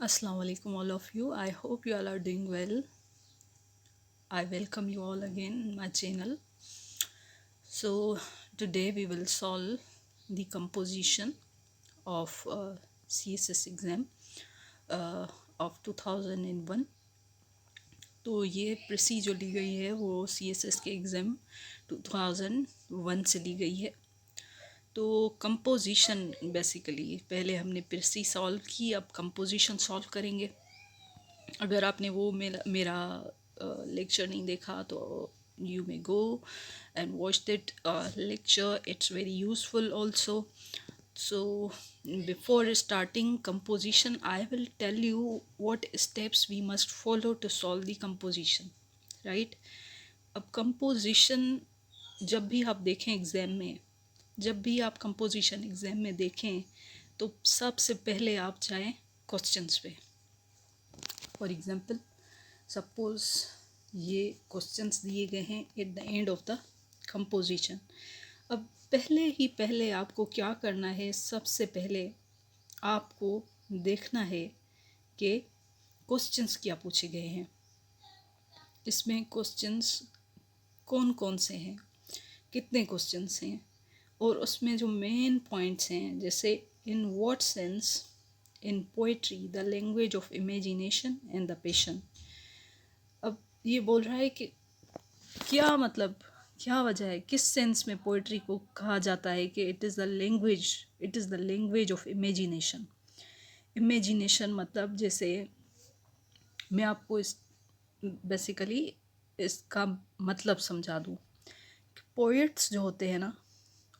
Assalamu alaikum all of you. I hope you all are doing well. I welcome you all again in my channel. So today we will solve the composition of CSS exam uh, of 2001. तो ये प्रेसी जो ली गई है वो CSS के exam 2001 से ली गई है। तो कंपोजिशन बेसिकली पहले हमने प्रेसी सॉल्व की, अब कंपोजिशन सॉल्व करेंगे। अगर आपने वो मेरा लेक्चर नहीं देखा तो you may go and watch that lecture. It's very useful also. So before starting composition, I will tell you what steps we must follow to solve the composition, right? अब composition जब भी आप देखें exam में, जब भी आप composition exam में देखें तो सबसे पहले आप जाएं क्वेश्चंस पे। फॉर एग्ज़ाम्पल सपोज़ ये क्वेश्चंस दिए गए हैं at the end of the composition. अब पहले आपको क्या करना है, सबसे पहले आपको देखना है कि क्वेश्चंस क्या पूछे गए हैं। इसमें क्वेश्चंस कौन कौन से हैं, कितने क्वेश्चंस हैं, और उसमें जो मेन पॉइंट्स हैं, जैसे in what sense in poetry the language of imagination and the passion. अब ये बोल रहा है कि क्या मतलब, क्या वजह है, किस सेंस में पोइट्री को कहा जाता है कि it is the language of imagination. Imagination मतलब, जैसे मैं आपको इस बेसिकली इसका मतलब समझा दूँ। पोइट्स जो होते हैं ना,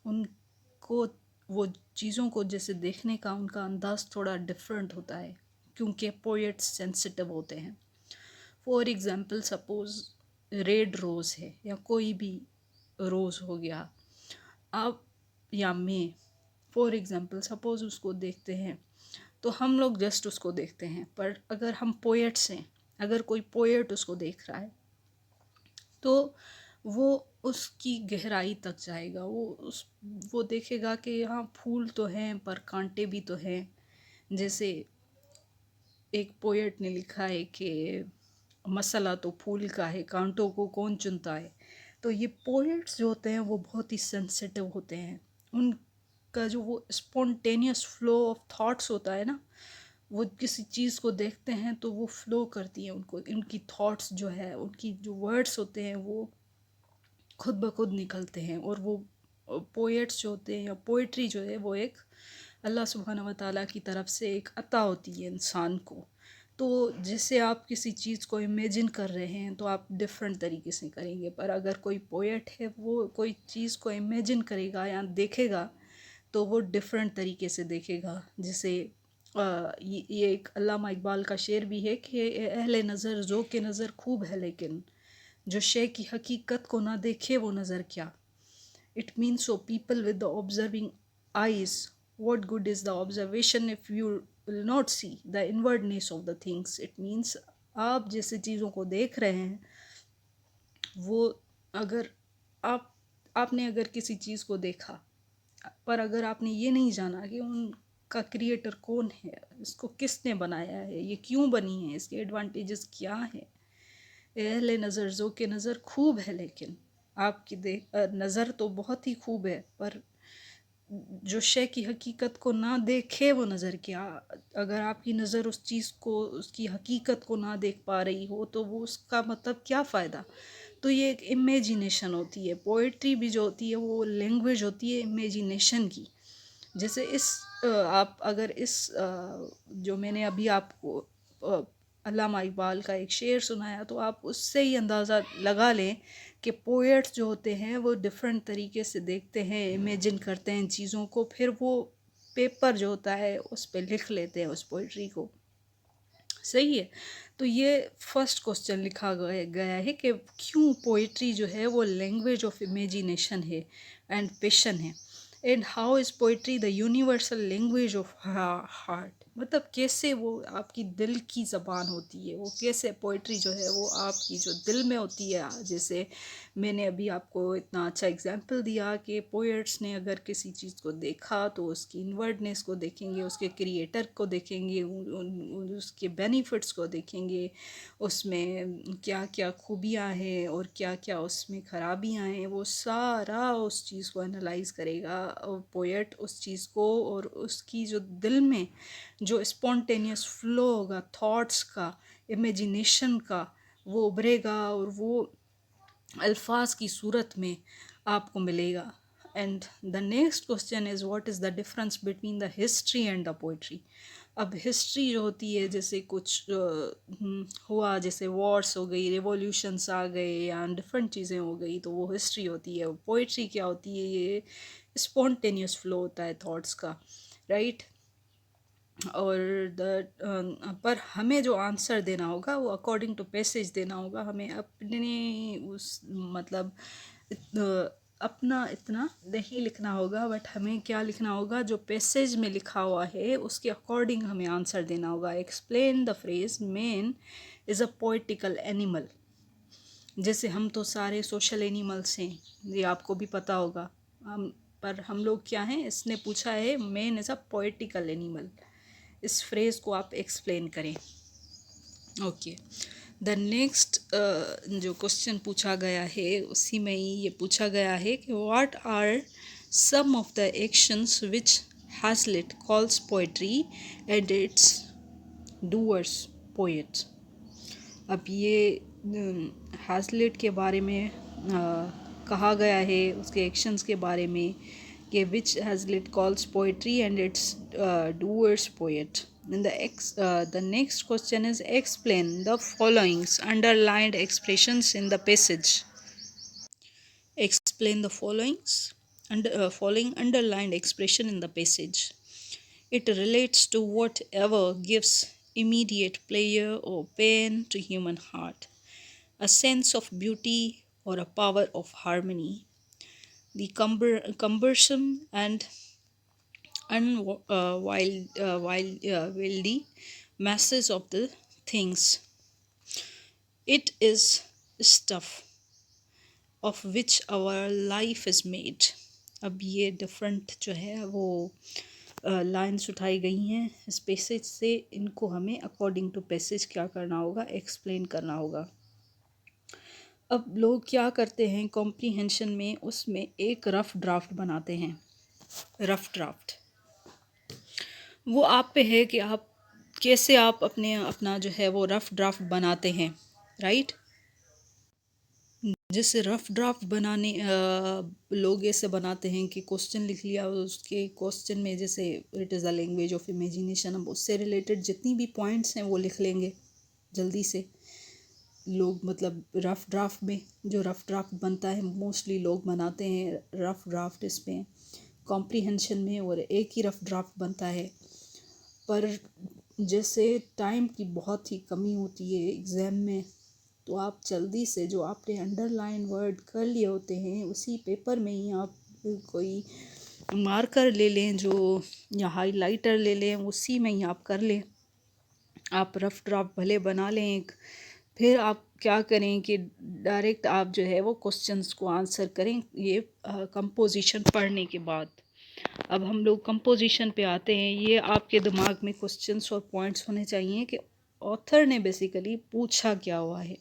उनको वो चीज़ों को जैसे देखने का उनका अंदाज़ थोड़ा डिफरेंट होता है, क्योंकि पोइट्स सेंसिटिव होते हैं। For example suppose red rose है या कोई भी रोज़ हो गया, आप या मैं फॉर एग्ज़ाम्पल सपोज़ उसको देखते हैं तो हम लोग जस्ट उसको देखते हैं, पर अगर हम पोएट्स हैं, अगर कोई पोएट उसको देख रहा है तो वो उसकी गहराई तक जाएगा। वो देखेगा कि यहाँ फूल तो हैं पर कांटे भी तो हैं। जैसे एक पोएट ने लिखा है कि मसला तो फूल का है, कांटों को कौन चुनता है। तो ये पोएट्स जो होते हैं वो बहुत ही सेंसिटिव होते हैं। उनका जो वो स्पॉन्टेनियस फ्लो ऑफ थॉट्स होता है ना, वो किसी चीज़ को देखते हैं तो वो फ्लो करती है उनको, उनकी थॉट्स जो है, उनकी जो वर्ड्स होते हैं वो खुद ब खुद निकलते हैं। और वो पोएट्स जो होते हैं या पोइट्री जो है वो एक अल्लाह सुब्हानहू व तआला की तरफ से एक अता होती है इंसान को। तो जैसे आप किसी चीज़ को इमेजिन कर रहे हैं तो आप डिफरेंट तरीके से करेंगे, पर अगर कोई पोएट है वो कोई चीज़ को इमेजिन करेगा या देखेगा तो वो डिफरेंट तरीके से देखेगा। जैसे ये एक अल्लामा इकबाल का शेर भी है कि अहले नज़र जो के नज़र खूब है, लेकिन जो शे की हकीकत को ना देखे वो नज़र क्या। It means so people with the observing eyes, what good is the observation if you will not see the inwardness of the things। it means आप जैसे चीज़ों को देख रहे हैं वो, अगर आपने अगर किसी चीज़ को देखा पर अगर आपने ये नहीं जाना कि उनका क्रिएटर कौन है, इसको किसने बनाया है, ये क्यों बनी है, इसके एडवांटेजेस क्या हैं। अहले नज़र जो के नज़र खूब है, लेकिन आपकी नज़र तो बहुत ही खूब है, पर जो शे की हकीकत को ना देखे वो नज़र क्या। अगर आपकी नज़र उस चीज़ को, उसकी हकीकत को ना देख पा रही हो तो वो उसका मतलब क्या फ़ायदा। तो ये एक इमेजिनेशन होती है। पोइट्री भी जो होती है वो लैंग्वेज होती है इमेजिनेशन की। जैसे आप अगर जो मैंने अभी आपको अल्लामा इकबाल का एक शेर सुनाया, तो आप उससे ही अंदाज़ा लगा लें कि पोएट्स जो होते हैं वो डिफरेंट तरीके से देखते हैं, इमेजिन करते हैं चीज़ों को, फिर वो पेपर जो होता है उस पर लिख लेते हैं उस पोइट्री को। सही है। तो ये फर्स्ट क्वेश्चन लिखा गया है कि क्यों पोइट्री जो है वो लैंग्वेज ऑफ इमेजिनेशन है एंड पैशन है, and how is poetry the universal language of heart. मतलब कैसे वो आपकी दिल की ज़बान होती है, वो कैसे पोइट्री जो है वो आपकी जो दिल में होती है। जैसे मैंने अभी आपको इतना अच्छा एग्जांपल दिया कि पोएट्स ने अगर किसी चीज़ को देखा तो उसकी इनवर्डनेस को देखेंगे, उसके क्रिएटर को देखेंगे, उसके बेनिफिट्स को देखेंगे, उसमें क्या क्या खूबियाँ हैं और क्या क्या उसमें ख़राबियाँ हैं, वो सारा उस चीज़ को एनालाइज करेगा। और पोएट उस चीज़ को और उसकी जो दिल में जो स्पॉन्टेनियस फ्लो होगा थॉट्स का, इमेजिनेशन का, वो उभरेगा और वो अल्फाज की सूरत में आपको मिलेगा। And the next question is what is the difference between the history and the poetry. अब हिस्ट्री जो होती है, जैसे कुछ हुआ, जैसे वॉर्स हो गई, रिवॉल्यूशंस आ गए या डिफरेंट चीज़ें हो गई, तो वो हिस्ट्री होती है। पोइट्री क्या होती है, ये स्पॉन्टेनियस फ्लो होता है थॉट्स का, राइट। और पर हमें जो आंसर देना होगा वो अकॉर्डिंग टू पैसेज देना होगा। हमें अपने उस मतलब अपना इतना नहीं लिखना होगा, बट हमें क्या लिखना होगा, जो पैसेज में लिखा हुआ है उसके अकॉर्डिंग हमें आंसर देना होगा। Explain the phrase man is a poetical animal. जैसे हम तो सारे सोशल एनिमल्स हैं, ये आपको भी पता होगा। पर हम लोग क्या हैं, इसने पूछा है man is a poetical animal. इस फ्रेज़ को आप एक्सप्लेन करें। ओके, द नेक्स्ट जो क्वेश्चन पूछा गया है उसी में ही ये पूछा गया है कि what are some of the actions which Hazlitt calls poetry and its doers poets. अब ये हैज़लिट के बारे में कहा गया है, उसके एक्शंस के बारे में कि which Hazlitt calls poetry and its doers poet. And the next question is explain the following's underlined expressions in the passage. Explain the following underlined expression in the passage. It relates to whatever gives immediate pleasure or pain to human heart, a sense of beauty or a power of harmony, the cumbersome and unwieldy masses of the things. It is stuff of which our life is made. अब ये different जो है वो lines उठाई गई हैं इस passage से। इनको हमें अकॉर्डिंग टू पैसेज क्या करना होगा, एक्सप्लेन करना होगा। अब लोग क्या करते हैं कॉम्प्रीहेंशन में, उसमें एक रफ़ ड्राफ्ट बनाते हैं। रफ़ ड्राफ्ट वो आप पे है कि आप कैसे आप अपना जो है वो रफ़ ड्राफ्ट बनाते हैं, राइट। जैसे रफ़ ड्राफ्ट बनाने लोग ऐसे बनाते हैं कि क्वेश्चन लिख लिया, उसके क्वेश्चन में जैसे it is the language of imagination, अब उससे रिलेटेड जितनी भी पॉइंट्स हैं वो लिख लेंगे जल्दी से लोग। मतलब रफ़ ड्राफ्ट में जो रफ़ ड्राफ्ट बनता है मोस्टली लोग बनाते हैं रफ़ ड्राफ्ट इसमें कॉम्प्रीहेंशन में, और एक ही रफ़ ड्राफ्ट बनता है। पर जैसे टाइम की बहुत ही कमी होती है एग्ज़ाम में, तो आप जल्दी से जो आपने अंडरलाइन वर्ड कर लिए होते हैं उसी पेपर में ही आप कोई मार्कर ले लें जो, या हाइलाइटर ले लें, उसी में ही आप कर लें। आप रफ़ ड्राफ्ट भले बना लें एक, फिर आप क्या करें कि डायरेक्ट आप जो है वो क्वेश्चंस को आंसर करें ये कंपोजिशन पढ़ने के बाद। अब हम लोग कंपोजिशन पे आते हैं। ये आपके दिमाग में क्वेश्चंस और पॉइंट्स होने चाहिए कि ऑथर ने बेसिकली पूछा क्या हुआ है,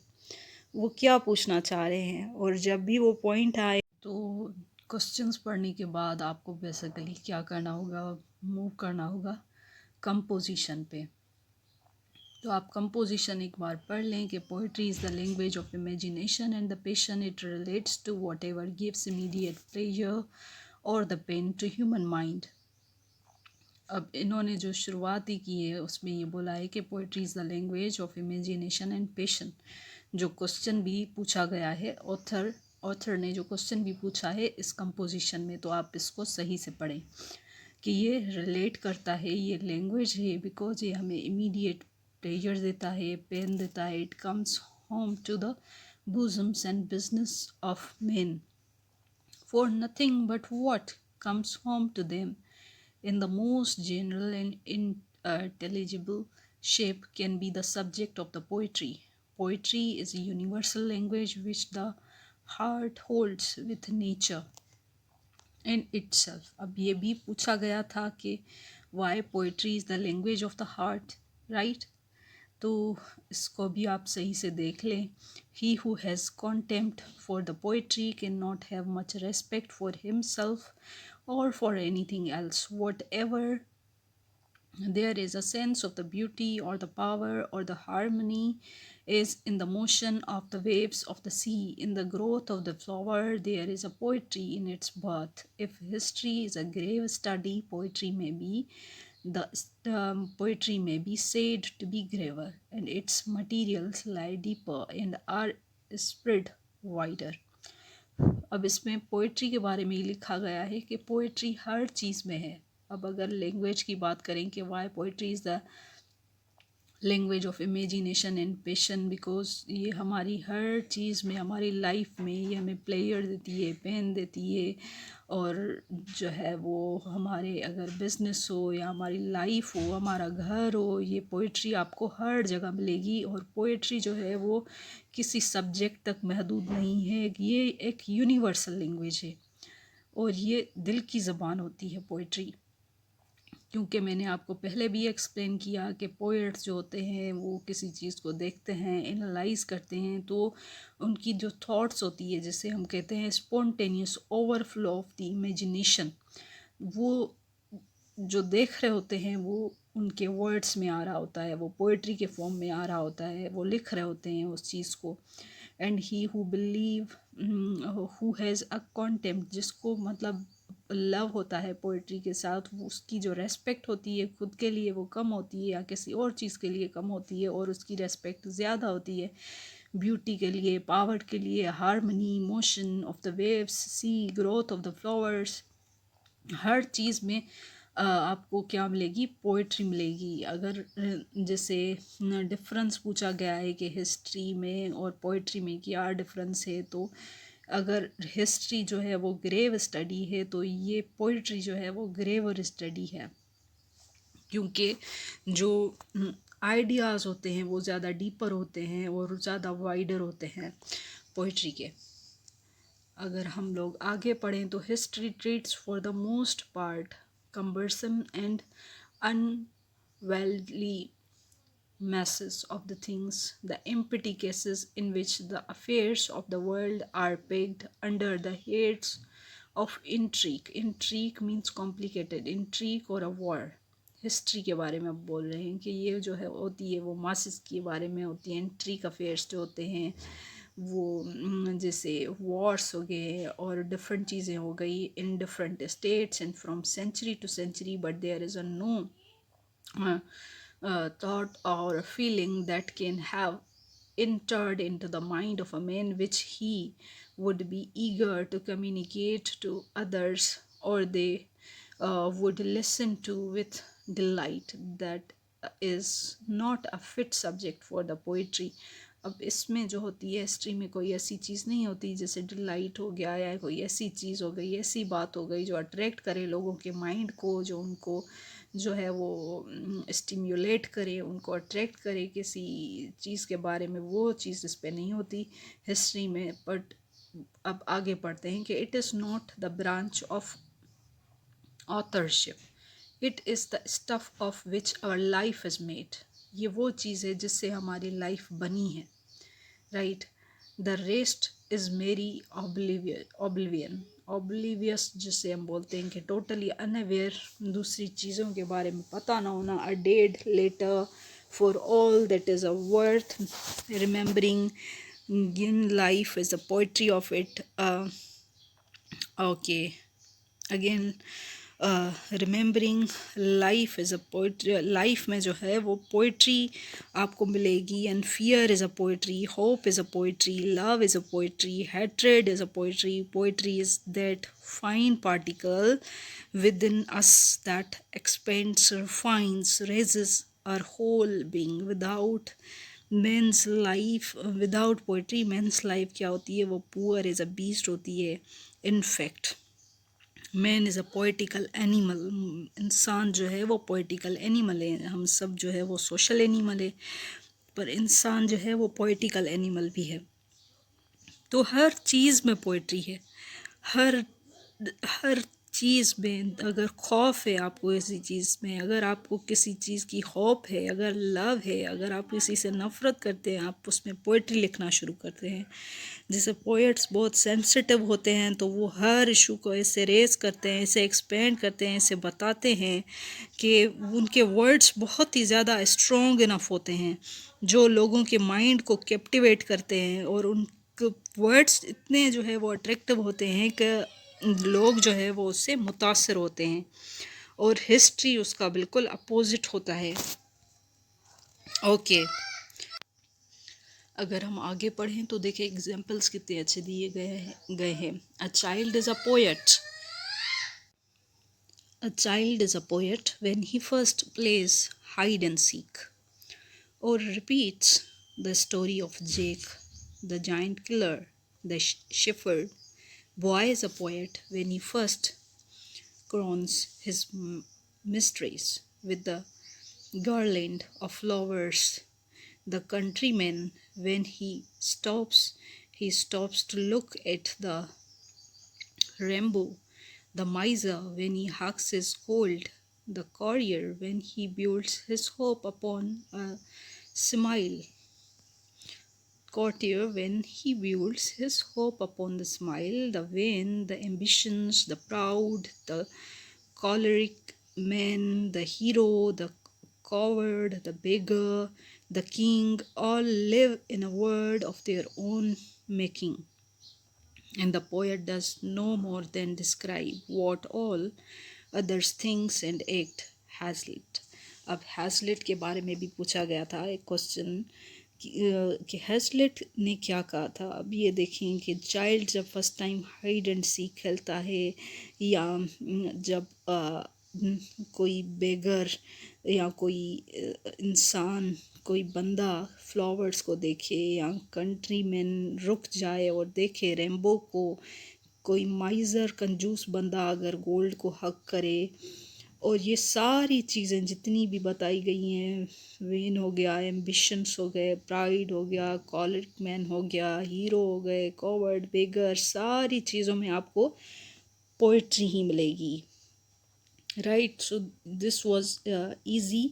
वो क्या पूछना चाह रहे हैं। और जब भी वो पॉइंट आए तो क्वेश्चंस पढ़ने के बाद आपको बेसिकली क्या करना होगा, मूव करना होगा कंपोजिशन पे। तो आप कंपोजिशन एक बार पढ़ लें कि poetry is the language of imagination and the passion it relates to whatever gives immediate pleasure or the pain to human mind. अब इन्होंने जो शुरुआत ही की है उसमें ये बोला है कि poetry is the language of imagination and passion. जो क्वेश्चन भी पूछा गया है ऑथर ने जो क्वेश्चन भी पूछा है इस कंपोजिशन में, तो आप इसको सही से पढ़ें कि ये रिलेट करता है, ये लैंग्वेज है बिकॉज ये हमें इमीडिएट प्लेजर देता है, पेन देता है। It comes home to the bosoms and business of men, for nothing but what comes home to them in the most general and intelligible shape can be the subject of the poetry. Poetry is a universal language which the heart holds with nature in itself. अब ये भी पूछा गया था कि why poetry is the language of the heart, right? तो इसको भी आप सही से देख लें. He who has contempt for the poetry cannot have much respect for himself or for anything else. Whatever there is a sense of the beauty or the power or the harmony is in the motion of the waves of the sea, in the growth of the flower. There is a poetry in its birth. If history is a grave study, poetry may be said to be graver, and its materials lie deeper and are spread wider. अब इसमें poetry के बारे में ही लिखा गया है कि poetry हर चीज़ में है. अब अगर लैंग्वेज की बात करें कि why poetry is the language of imagination and passion, because ये हमारी हर चीज़ में, हमारी लाइफ में ये हमें प्लेयर देती है, पेन देती है, और जो है वो हमारे अगर बिजनेस हो या हमारी लाइफ हो, हमारा घर हो, ये पोइट्री आपको हर जगह मिलेगी. और पोइट्री जो है वो किसी सब्जेक्ट तक महदूद नहीं है, ये एक यूनिवर्सल लैंग्वेज है और ये दिल की ज़बान होती है पोइट्री. क्योंकि मैंने आपको पहले भी एक्सप्लेन किया कि पोएट्स जो होते हैं वो किसी चीज़ को देखते हैं, एनालाइज करते हैं, तो उनकी जो थॉट्स होती है, जिसे हम कहते हैं spontaneous overflow of the imagination, वो जो देख रहे होते हैं वो उनके वर्ड्स में आ रहा होता है, वो पोएट्री के फॉर्म में आ रहा होता है, वो लिख रहे होते हैं उस चीज़ को. And he who believe who has a contempt, जिसको मतलब लव होता है पोइट्री के साथ, उसकी जो रेस्पेक्ट होती है खुद के लिए वो कम होती है या किसी और चीज़ के लिए कम होती है, और उसकी रेस्पेक्ट ज़्यादा होती है ब्यूटी के लिए, पावर के लिए, harmony, motion of the waves, sea, growth of the flowers, हर चीज़ में आपको क्या मिलेगी? पोइट्री मिलेगी. अगर जैसे डिफरेंस पूछा गया है कि हिस्ट्री में और पोइट्री में क्या डिफरेंस है, तो अगर हिस्ट्री जो है वो ग्रेव स्टडी है, तो ये पोइट्री जो है वो ग्रेवर स्टडी है, क्योंकि जो आइडियाज़ होते हैं वो ज़्यादा डीपर होते हैं और ज़्यादा वाइडर होते हैं पोइट्री के. अगर हम लोग आगे पढ़ें तो history treats for the most part cumbersome and unwieldy masses of the things, the empty cases in which the affairs of the world are pegged under the heads of intrigue. Intrigue means complicated, intrigue or a war. History के बारे में बोल रहे हैं कि ये जो है होती है वो मासेस के बारे में होती है. इंट्रिक अफेयर्स जो होते हैं वो जैसे वॉर्स हो गए और डिफरेंट चीज़ें हो गई in different states and from century to century, but there is a no thought or feeling that can have entered into the mind of a man which he would be eager to communicate to others, or they would listen to with delight. That is not a fit subject for the poetry. अब इसमें जो होती है history में कोई ऐसी चीज़ नहीं होती जैसे डिलाइट हो गया या कोई ऐसी चीज़ हो गई, ऐसी बात हो गई जो अट्रैक्ट करे लोगों के माइंड को, जो उनको जो है वो स्टिम्युलेट करे, उनको अट्रैक्ट करे किसी चीज़ के बारे में. वो चीज़ इस पर नहीं होती हिस्ट्री में. बट अब आगे पढ़ते हैं कि it is not the branch of authorship, it is the stuff of which our life is made. ये वो चीज़ है जिससे हमारी लाइफ बनी है, right. The rest is mere oblivion. Oblivious जिसे हम बोलते हैं कि टोटली अनअवेयर, दूसरी चीज़ों के बारे में पता ना होना. A dead letter for all that is a worth remembering. In life is the poetry of it. Okay, again remembering life is a poetry. Life में जो है वो पोइट्री आपको मिलेगी. And fear is a poetry, hope is a poetry, love is a poetry, hatred is a poetry. Poetry is that fine particle within us that expands, refines, raises our whole being. Without men's life, without poetry, men's life क्या होती है? वो poor is a beast होती है. In fact, man is a poetical animal, इंसान जो है वो पोइटिकल एनिमल है, हम सब जो है वो सोशल एनिमल है, पर इंसान जो है वो पोइटिकल एनिमल भी है। तो हर चीज़ में पोइट्री है, हर हर चीज़ में। अगर खौफ है आपको किसी चीज़ में, अगर आपको किसी चीज़ की खौफ है, अगर लव है, अगर आप किसी से नफ़रत करते हैं, आप उसमें पोइट्री लिखना शुरू करते हैं। जैसे पोएट्स बहुत सेंसिटिव होते हैं तो वो हर इशू को ऐसे रेज करते हैं, ऐसे एक्सपेंड करते हैं, ऐसे बताते हैं कि उनके वर्ड्स बहुत ही ज़्यादा स्ट्रॉन्ग इनफ होते हैं जो लोगों के माइंड को कैप्टिवेट करते हैं, और उन वर्ड्स इतने जो है वो अट्रैक्टिव होते हैं कि लोग जो है वो उससे मुतासर होते हैं। और हिस्ट्री उसका बिल्कुल अपोजिट होता है। ओके, अगर हम आगे पढ़ें तो देखिए एग्जाम्पल्स कितने अच्छे दिए गए हैं। A child is a poet, a child is a poet when he first plays hide and seek, or repeats the story of Jake, the giant killer, the shepherd. Boy is a poet when he first crowns his mistress with the garland of flowers. The countryman, when he stops to look at the rainbow. The miser, when he hugs his gold. The courier, when he builds his hope upon a smile. Courtier, when he builds his hope upon the smile. The vain, the ambitious, the proud, the choleric man, the hero, the coward, the beggar, the king, all live in a world of their own making. And the poet does no more than describe what all others thinks and act. Hazlitt, अब Hazlitt के बारे में भी पूछा गया था एक question कि हैजलिट ने क्या कहा था। अब ये देखें कि चाइल्ड जब first time hide and seek खेलता है, या जब कोई बेगर या कोई इंसान, कोई बंदा फ्लावर्स को देखे, या कंट्री मैन रुक जाए और देखे रेनबो को, कोई माइज़र कंजूस बंदा अगर गोल्ड को हक करे, और ये सारी चीज़ें जितनी भी बताई गई हैं, वेन हो गया, एम्बिशंस हो गए, प्राइड हो गया, कॉलरिक मैन हो गया, हीरो हो गए, कॉवर्ड, बेगर, सारी चीज़ों में आपको पोइट्री ही मिलेगी। Right, so this was easy.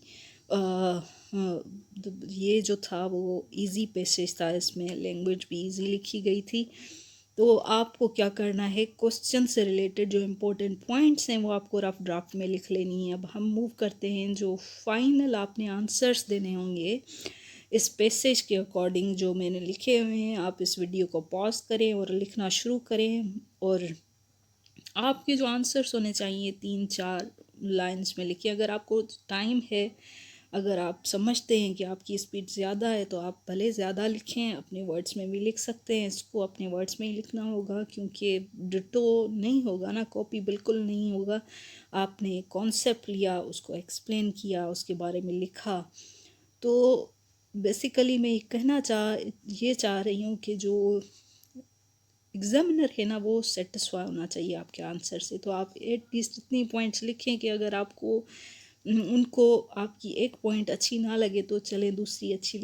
ये जो था वो इजी पैसेज था, इसमें लैंग्वेज भी इजी लिखी गई थी। तो आपको क्या करना है, क्वेश्चन से रिलेटेड जो इम्पोर्टेंट पॉइंट्स हैं वो आपको रफ ड्राफ्ट में लिख लेनी है। अब हम मूव करते हैं, जो फाइनल आपने आंसर्स देने होंगे इस पैसेज के अकॉर्डिंग जो मैंने लिखे हुए हैं। आप इस वीडियो को पॉज करें और लिखना शुरू करें, और आपके जो आंसर्स होने चाहिए 3-4 लाइंस में लिखिए। अगर आपको टाइम है, अगर आप समझते हैं कि आपकी स्पीड ज़्यादा है, तो आप भले ज़्यादा लिखें, अपने वर्ड्स में भी लिख सकते हैं। इसको अपने वर्ड्स में ही लिखना होगा, क्योंकि डिटो नहीं होगा ना, कॉपी बिल्कुल नहीं होगा। आपने कॉन्सेप्ट लिया, उसको एक्सप्लेन किया, उसके बारे में लिखा। तो बेसिकली मैं ये चाह रही हूँ कि जो एग्ज़ामिनर है ना, वो सेटिस्फाई होना चाहिए आपके आंसर से। तो आप एटलीस्ट इतनी पॉइंट्स लिखें कि अगर आपको उनको आपकी एक पॉइंट अच्छी ना लगे तो चलें, दूसरी अच्छी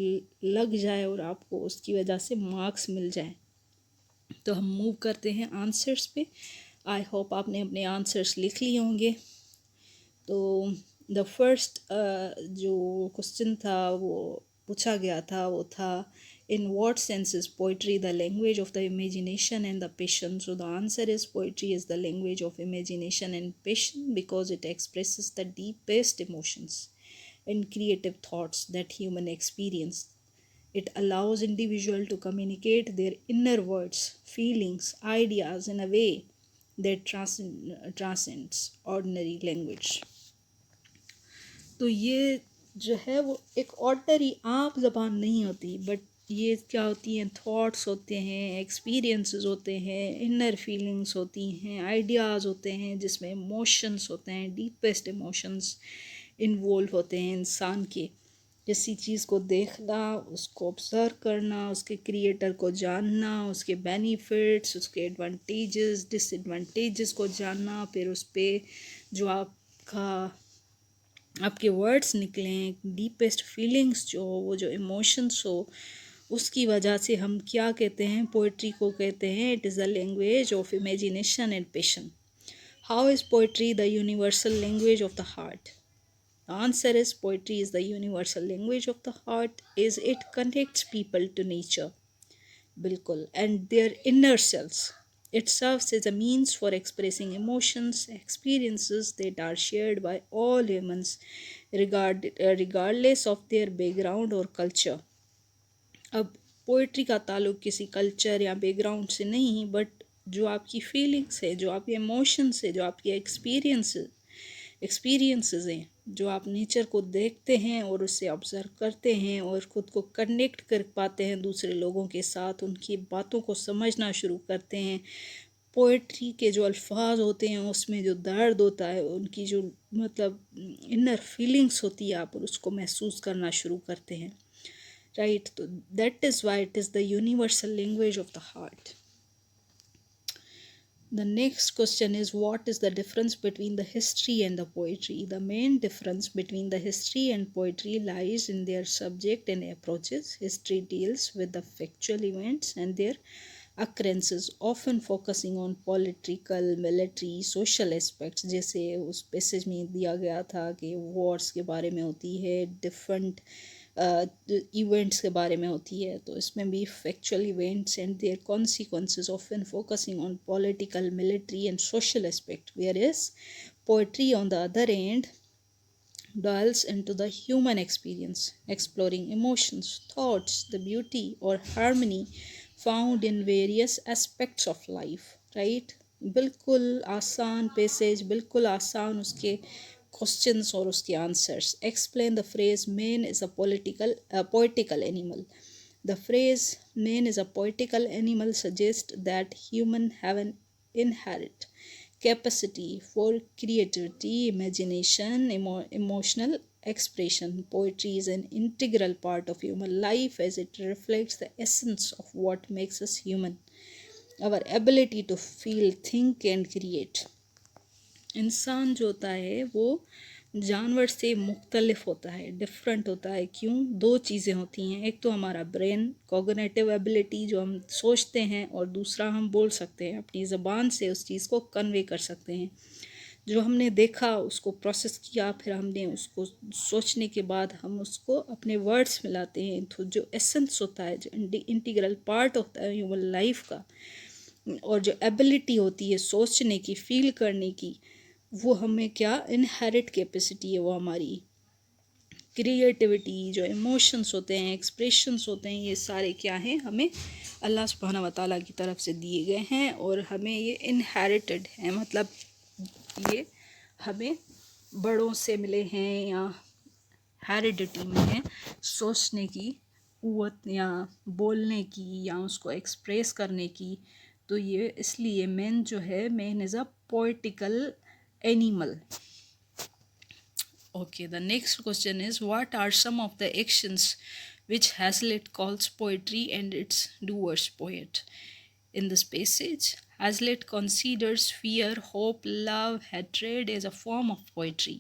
लग जाए और आपको उसकी वजह से मार्क्स मिल जाए। तो हम मूव करते हैं आंसर्स पे। आई होप आपने अपने आंसर्स लिख लिए होंगे। तो द फर्स्ट जो क्वेश्चन था वो पूछा गया था, वो था in what sense is poetry the language of the imagination and the passion? So the answer is poetry is the language of imagination and passion because it expresses the deepest emotions and creative thoughts that human experience. It allows individual to communicate their inner words, feelings, ideas in a way that transcends ordinary language. तो ये जो है वो एक ordinary आम ज़बान नहीं होती, बट ये क्या होती हैं, थॉट्स होते हैं, एक्सपीरियंसेस होते हैं, इनर फीलिंग्स होती हैं, आइडियाज़ होते हैं, जिसमें इमोशंस होते हैं, डीपेस्ट इमोशंस इन्वॉल्व होते हैं इंसान के। किसी चीज़ को देखना, उसको ऑब्ज़र्व करना, उसके क्रिएटर को जानना, उसके बेनिफिट्स, उसके एडवांटेजेस डिसएडवांटेजेस को जानना, फिर उस पर जो आपके वर्ड्स निकलें, डीपेस्ट फीलिंग्स जो हो, वो जो इमोशंस हो, उसकी वजह से हम क्या कहते हैं, पोइट्री को कहते हैं it is the language of imagination and passion. How is poetry the universal language of the heart? The answer is poetry is the universal language of the heart, is it connects people to nature, bilkul, and their inner selves. It serves as a means for expressing emotions, experiences that are shared by all humans, regardless of their background or culture. अब poetry का ताल्लुक किसी culture या background से नहीं, but जो आपकी feelings है, जो आपके इमोशंस है, जो आपके एक्सपीरियंसेस हैं, जो आप नेचर को देखते हैं और उससे ऑब्ज़र्व करते हैं और ख़ुद को कनेक्ट कर पाते हैं दूसरे लोगों के साथ, उनकी बातों को समझना शुरू करते हैं। पोइट्री के जो अल्फाज होते हैं उसमें जो दर्द होता है, उनकी जो मतलब इनर फीलिंग्स होती है, आप उसको महसूस करना शुरू करते हैं, राइट? तो that is why it is the universal language of the heart. The next question is, what is the difference between the history and the poetry? The main difference between the history and poetry lies in their subject and approaches. History deals with the factual events and their occurrences, often focusing on political, military, social aspects. जैसे उस passage में दिया गया था कि wars के बारे में होती है, different इवेंट्स के बारे में होती है, तो इसमें भी factual events and their consequences often focusing on political, military and social aspect, where is poetry on the other end delves into the human experience, exploring emotions, thoughts, the beauty or harmony found in various aspects of life, right? बिल्कुल आसान passage, बिल्कुल आसान उसके questions और उसके answers. Explain the phrase man is a poetical animal. The phrase man is a poetical animal suggests that humans have an inherent capacity for creativity, imagination, emotional expression. Poetry is an integral part of human life as it reflects the essence of what makes us human, our ability to feel, think and create. इंसान जो होता है वो जानवर से मुख्तलिफ होता है, डिफरेंट होता है। क्यों? दो चीज़ें होती हैं, एक तो हमारा ब्रेन, कॉग्निटिव एबिलिटी, जो हम सोचते हैं, और दूसरा हम बोल सकते हैं, अपनी ज़बान से उस चीज़ को कन्वे कर सकते हैं। जो हमने देखा उसको प्रोसेस किया, फिर हमने उसको सोचने के बाद हम उसको अपने वर्ड्स मिलाते हैं, तो जो एसेंस होता है, जो इंटीग्रल पार्ट होता है ह्यूमन लाइफ का, और जो एबिलिटी होती है सोचने की, फील करने की, वो हमें क्या इनहेरिट कैपेसिटी है, वो हमारी क्रिएटिविटी, जो इमोशंस होते हैं, एक्सप्रेशंस होते हैं, ये सारे क्या हैं, हमें अल्लाह सुब्हाना व तआला की तरफ से दिए गए हैं और हमें ये इनहेरिटेड है, मतलब ये हमें बड़ों से मिले हैं या हेरिडिटी में है, सोचने की क़ुव्वत या बोलने की या उसको एक्सप्रेस करने की। तो ये इसलिए मैन जो है, man is a poetical animal. Okay, the next question is, what are some of the actions which Hazlitt calls poetry and its doers poet? In this passage, Hazlitt considers fear, hope, love, hatred as a form of poetry,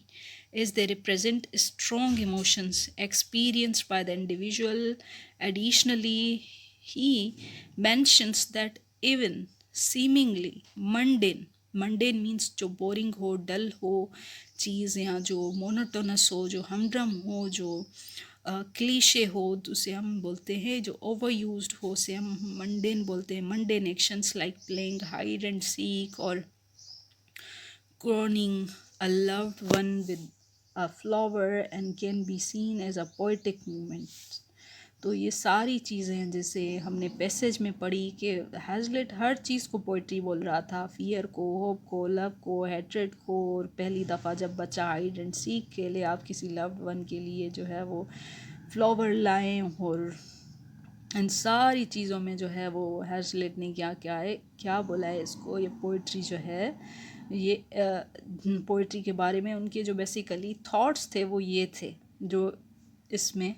as they represent strong emotions experienced by the individual. Additionally, he mentions that even seemingly mundane means जो boring हो, डल हो चीज़, या जो monotonous हो, जो हमड्रम हो, जो cliché हो, उसे हम बोलते हैं, जो ओवर यूज्ड हो उसे हम मंडेन बोलते हैं। Mundane actions like playing hide and seek और crowning a loved one with a flower and can be seen as a poetic movement. तो ये सारी चीज़ें हैं जैसे हमने पैसेज में पढ़ी कि हैज़लिट हर चीज़ को पोइट्री बोल रहा था, फियर को, होप को, लव को, हैट्रेड को, और पहली दफ़ा जब बच्चा हाइड एंड सीक के लिए आप किसी लव्ड वन के लिए जो है वो फ्लावर लाएं, और इन सारी चीज़ों में जो है वो हैज़लिट ने क्या बोला है इसको, ये पोइट्री जो है, ये पोइट्री के बारे में उनके जो बेसिकली थॉट्स थे वो ये थे, जो इसमें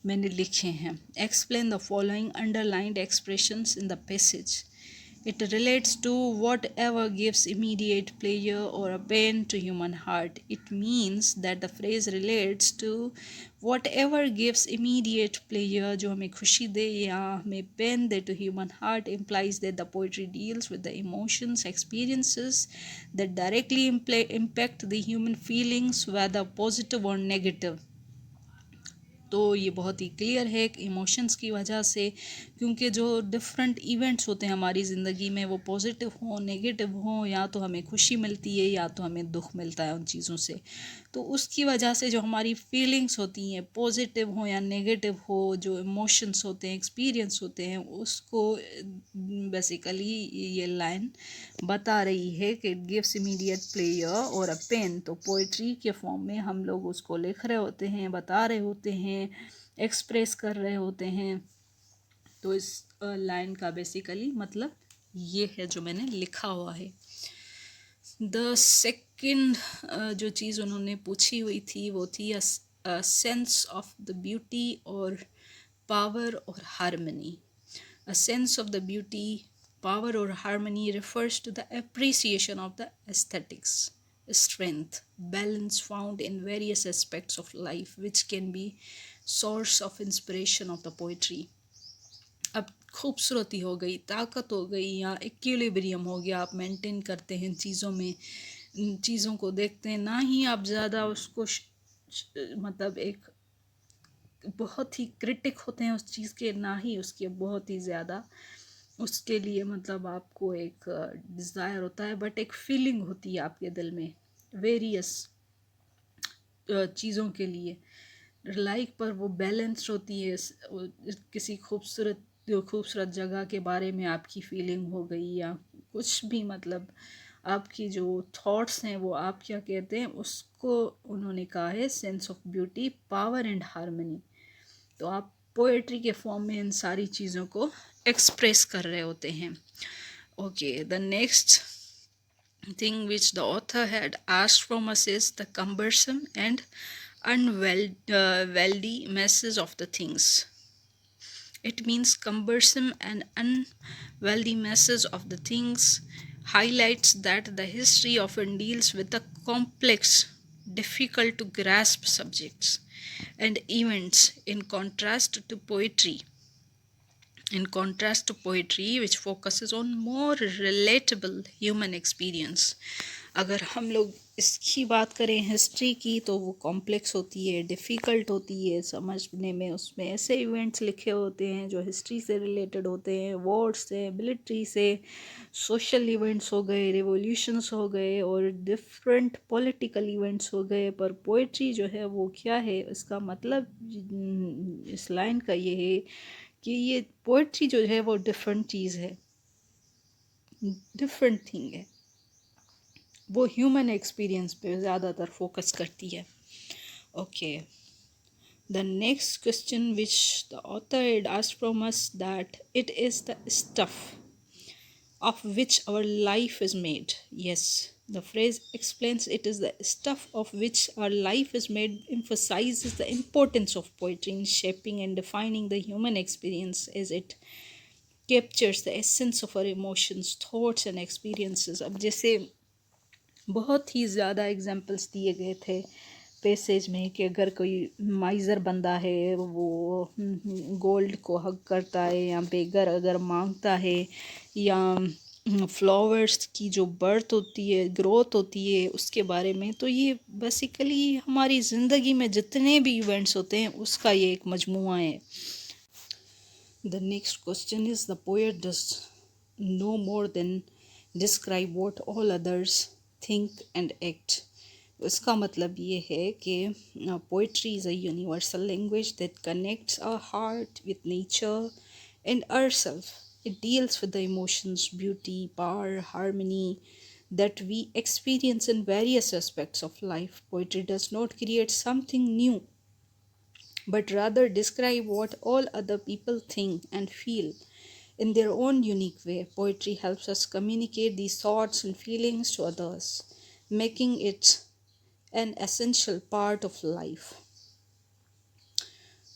मैंने लिखे हैं. Explain the following underlined expressions in the passage. It relates to whatever gives immediate pleasure or a pain to human heart. It means that the phrase relates to whatever gives immediate pleasure, जो हमें खुशी दे या हमें pain they to human heart, implies that the poetry deals with the emotions, experiences that directly impact the human feelings, whether positive or negative. तो ये बहुत ही clear है कि इमोशंस की वजह से, क्योंकि जो डिफरेंट इवेंट्स होते हैं हमारी ज़िंदगी में, वो पॉजिटिव हों नेगेटिव हों, या तो हमें खुशी मिलती है या तो हमें दुख मिलता है उन चीज़ों से, तो उसकी वजह से जो हमारी फीलिंग्स होती हैं पॉजिटिव हो या नेगेटिव हो, जो इमोशंस होते हैं एक्सपीरियंस होते हैं, उसको बेसिकली ये लाइन बता रही है कि इट गिव्स इमीडिएट प्लेयर और अ पेन. तो पोइट्री के फॉर्म में हम लोग उसको लिख रहे होते हैं, बता रहे होते हैं, एक्सप्रेस कर रहे होते हैं. तो इस लाइन का बेसिकली मतलब ये है जो मैंने लिखा हुआ है. द सेकंड जो चीज़ उन्होंने पूछी हुई थी वो थी सेंस ऑफ द ब्यूटी और पावर और harmony. A sense of the beauty, power, or harmony refers to the appreciation of the aesthetics, strength, balance found in various aspects of life, which can be source of inspiration of the poetry. अब खूबसूरती हो गई, ताकत हो गई, या equilibrium हो गया, आप मेंटेन करते हैं चीज़ों में, चीज़ों को देखते हैं, ना ही आप ज़्यादा उसको मतलब एक बहुत ही क्रिटिक होते हैं उस चीज़ के, ना ही उसके बहुत ही ज़्यादा उसके लिए मतलब आपको एक डिज़ायर होता है, बट एक फीलिंग होती है आपके दिल में वेरियस चीज़ों के लिए. लाइक पर वो बैलेंस होती है. किसी खूबसूरत जगह के बारे में आपकी फीलिंग हो गई, या कुछ भी, मतलब आपकी जो थॉट्स हैं वो आप क्या कहते हैं उसको उन्होंने कहा है sense of beauty, power and harmony. तो आप पोएट्री के फॉर्म में इन सारी चीज़ों को एक्सप्रेस कर रहे होते हैं. Okay, the next thing which the author had asked from us is the cumbersome and unwieldy message of the things. It means cumbersome and unwieldy message of the things highlights that the history often deals with the complex, difficult to grasp subjects and events in contrast to poetry, which focuses on more relatable human experience. अगर हम लोग इसकी बात करें history की, तो वो complex होती है, डिफ़िकल्ट होती है समझने में. उसमें ऐसे इवेंट्स लिखे होते हैं जो हिस्ट्री से रिलेटेड होते हैं, वॉर से, मिलिट्री से, सोशल इवेंट्स हो गए, रिवोल्यूशंस हो गए, और डिफरेंट पॉलिटिकल इवेंट्स हो गए. पर पोइट्री जो है वो क्या है, इसका मतलब इस लाइन का ये है कि ये पोइट्री जो है वो डिफरेंट चीज़ है, डिफरेंट थिंग है. वो ह्यूमन एक्सपीरियंस पे ज़्यादातर फोकस करती है. Okay, the next question which the author had asked from us, that it is the stuff of which our life is made. Yes, the phrase explains it is the stuff of which our life is made emphasizes the importance of poetry in shaping and defining the human experience, as it captures the essence of our emotions, thoughts and experiences. अब जैसे बहुत ही ज़्यादा examples दिए गए थे passage में कि अगर कोई माइज़र बंदा है वो गोल्ड को हक करता है, या बेगर अगर मांगता है, या फ्लावर्स की जो बर्थ होती है, ग्रोथ होती है, उसके बारे में. तो ये बेसिकली हमारी ज़िंदगी में जितने भी इवेंट्स होते हैं उसका ये एक मजमुआ है. The next question is, the poet does no more than describe what all others think and act. इसका मतलब ये है कि poetry is a universal language that connects our heart with nature and ourselves. It deals with the emotions, beauty, power, harmony that we experience in various aspects of life. Poetry does not create something new, but rather describe what all other people think and feel in their own unique way. Poetry helps us communicate these thoughts and feelings to others, making it an essential part of life.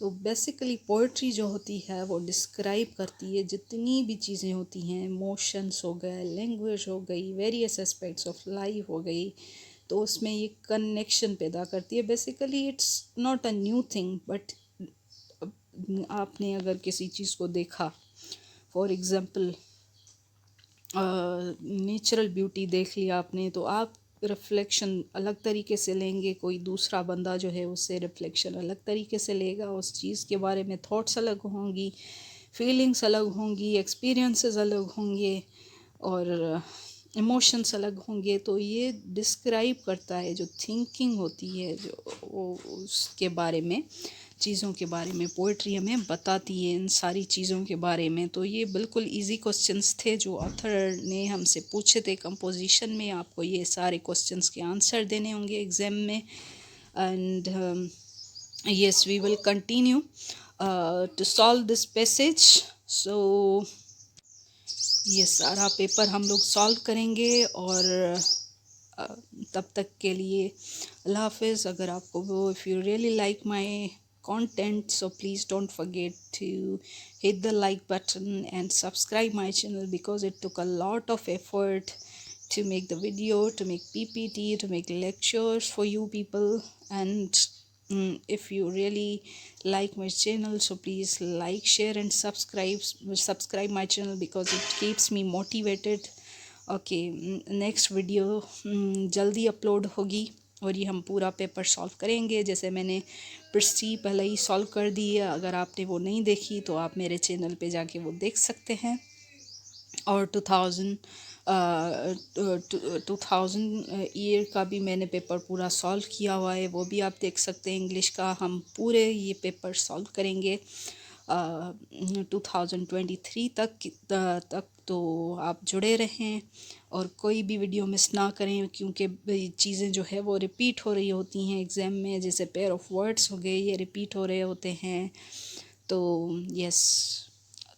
तो basically poetry जो होती है वो describe करती है जितनी भी चीज़ें होती हैं, इमोशंस हो गए, लैंग्वेज हो गई, वेरियस एस्पेक्ट्स ऑफ लाइफ हो गई, तो उसमें ये कनेक्शन पैदा करती है। Basically it's not a new thing, but आपने अगर किसी चीज़ को देखा, फॉर एग्ज़ाम्पल नेचुरल ब्यूटी देख लिया आपने, तो आप रिफ्लेक्शन अलग तरीके से लेंगे, कोई दूसरा बंदा जो है उससे रिफ्लेक्शन अलग तरीके से लेगा, उस चीज़ के बारे में थॉट्स अलग होंगी, फीलिंग्स अलग होंगी, एक्सपीरियंसेस अलग होंगे और इमोशंस अलग होंगे। तो ये डिस्क्राइब करता है जो थिंकिंग होती है, जो वो उसके बारे में, चीज़ों के बारे में पोइट्री हमें बताती है, इन सारी चीज़ों के बारे में। तो ये बिल्कुल इजी क्वेश्चंस थे जो ऑथर ने हमसे पूछे थे कंपोजिशन में। आपको ये सारे क्वेश्चंस के आंसर देने होंगे एग्ज़ाम में। And yes, we will continue to solve this passage. So ये सारा पेपर हम लोग सॉल्व करेंगे और तब तक के लिए अल्लाह हाफिज़। अगर आपको वो, if you really like my content, so please don't forget to hit the like button and subscribe my channel, because it took a lot of effort to make the video, to make PPT, to make lectures for you people. And if you really like my channel, so please like, share and subscribe my channel, because it keeps me motivated. Okay, next video जल्दी upload होगी और ये हम पूरा paper solve करेंगे। जैसे मैंने प्रिस्टी पहले ही सॉल्व कर दी है, अगर आपने वो नहीं देखी तो आप मेरे चैनल पे जाके वो देख सकते हैं। और 2000 ईयर का भी मैंने पेपर पूरा सॉल्व किया हुआ है, वो भी आप देख सकते हैं। इंग्लिश का हम पूरे ये पेपर सॉल्व करेंगे 2023 तक। तो आप जुड़े रहें और कोई भी वीडियो मिस ना करें, क्योंकि चीज़ें जो है वो रिपीट हो रही होती हैं एग्ज़ाम में। जैसे पेयर ऑफ वर्ड्स हो गए, ये रिपीट हो रहे होते हैं। तो यस,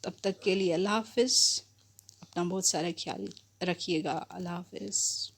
तब तक के लिए अल्लाह हाफिज़। अपना बहुत सारा ख्याल रखिएगा। अल्लाह हाफिज़।